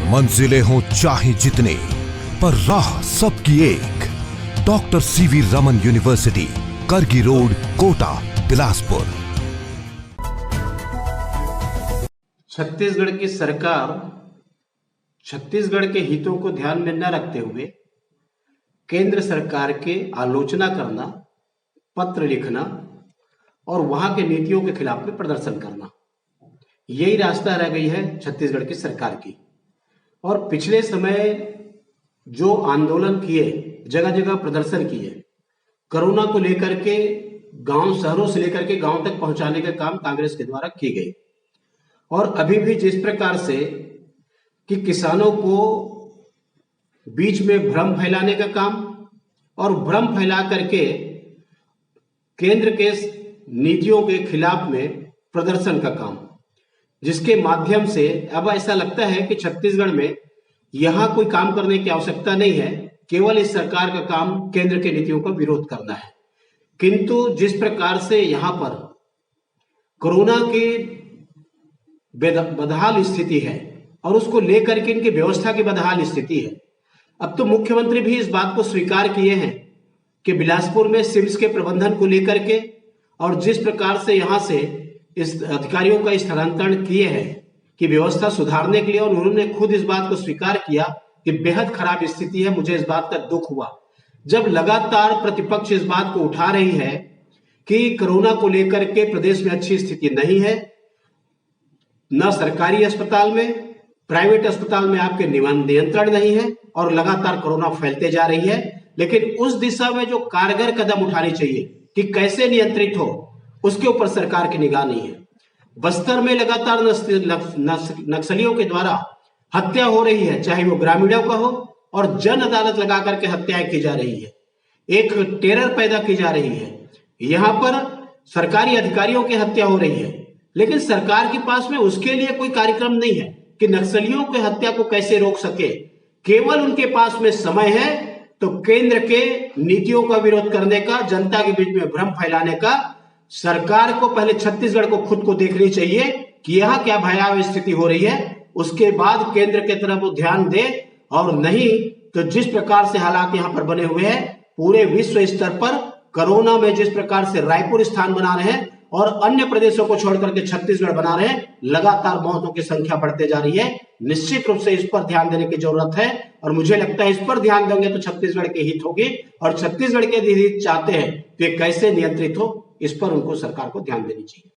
मंजिलें हों चाहे जितने, पर राह सबकी एक। डॉक्टर सीवी रमन यूनिवर्सिटी, करगी रोड, कोटा, बिलासपुर। छत्तीसगढ़ की सरकार छत्तीसगढ़ के हितों को ध्यान में न रखते हुए केंद्र सरकार के आलोचना करना, पत्र लिखना और वहां के नीतियों के खिलाफ में प्रदर्शन करना, यही रास्ता रह गई है छत्तीसगढ़ की सरकार की। और पिछले समय जो आंदोलन किए, जगह जगह प्रदर्शन किए, कोरोना को लेकर के गांव, शहरों से लेकर के गांव तक पहुंचाने का काम कांग्रेस के द्वारा की गई। और अभी भी जिस प्रकार से कि किसानों को बीच में भ्रम फैलाने का काम और भ्रम फैला करके केंद्र के नीतियों के खिलाफ में प्रदर्शन का काम, जिसके माध्यम से अब ऐसा लगता है कि छत्तीसगढ़ में यहां कोई काम करने की आवश्यकता नहीं है, केवल इस सरकार का काम केंद्र के नीतियों का विरोध करना है। किंतु जिस प्रकार से यहां पर कोरोना की बदहाल स्थिति है और उसको लेकर के इनकी व्यवस्था की बदहाल स्थिति है, अब तो मुख्यमंत्री भी इस बात को स्वीकार किए हैं कि बिलासपुर में सिम्स के प्रबंधन को लेकर के और जिस प्रकार से यहां से इस अधिकारियों का स्थानांतरण किए हैं कि व्यवस्था सुधारने के लिए, और उन्होंने खुद इस बात को स्वीकार किया कि बेहद खराब स्थिति है। मुझे इस बात का दुख हुआ जब लगातार प्रतिपक्ष इस बात को उठा रही है कि कोरोना को लेकर के प्रदेश में अच्छी स्थिति नहीं है, न सरकारी अस्पताल में, प्राइवेट अस्पताल में आपके नियंत्रण नहीं है और लगातार कोरोना फैलते जा रही है। लेकिन उस दिशा में जो कारगर कदम उठाने चाहिए कि कैसे नियंत्रित हो, उसके ऊपर सरकार की निगाह नहीं है। बस्तर में लगातार नक्सलियों के द्वारा हत्या हो रही है, चाहे वो ग्रामीणों का हो, और जन अदालत लगा करके हत्याएं की जा रही है, एक टेरर पैदा की जा रही है। यहां पर सरकारी अधिकारियों की हत्या हो रही है, लेकिन सरकार के पास में उसके लिए कोई कार्यक्रम नहीं है कि नक्सलियों की हत्या को कैसे रोक सके। केवल उनके पास में समय है तो केंद्र के नीतियों का विरोध करने का, जनता के बीच में भ्रम फैलाने का। सरकार को पहले छत्तीसगढ़ को खुद को देखनी चाहिए कि यहां क्या भयावह स्थिति हो रही है, उसके बाद केंद्र की तरफ वो ध्यान दे। और नहीं तो जिस प्रकार से हालात यहां पर बने हुए हैं, पूरे विश्व स्तर पर कोरोना में जिस प्रकार से रायपुर स्थान बना रहे हैं और अन्य प्रदेशों को छोड़कर के छत्तीसगढ़ बना रहे हैं, लगातार मौतों की संख्या बढ़ते जा रही है। निश्चित रूप से इस पर ध्यान देने की जरूरत है और मुझे लगता है इस पर ध्यान देंगे तो छत्तीसगढ़ के हित होगी, और छत्तीसगढ़ के हित चाहते हैं तो ये कैसे नियंत्रित हो, इस पर उनको सरकार को ध्यान देनी चाहिए।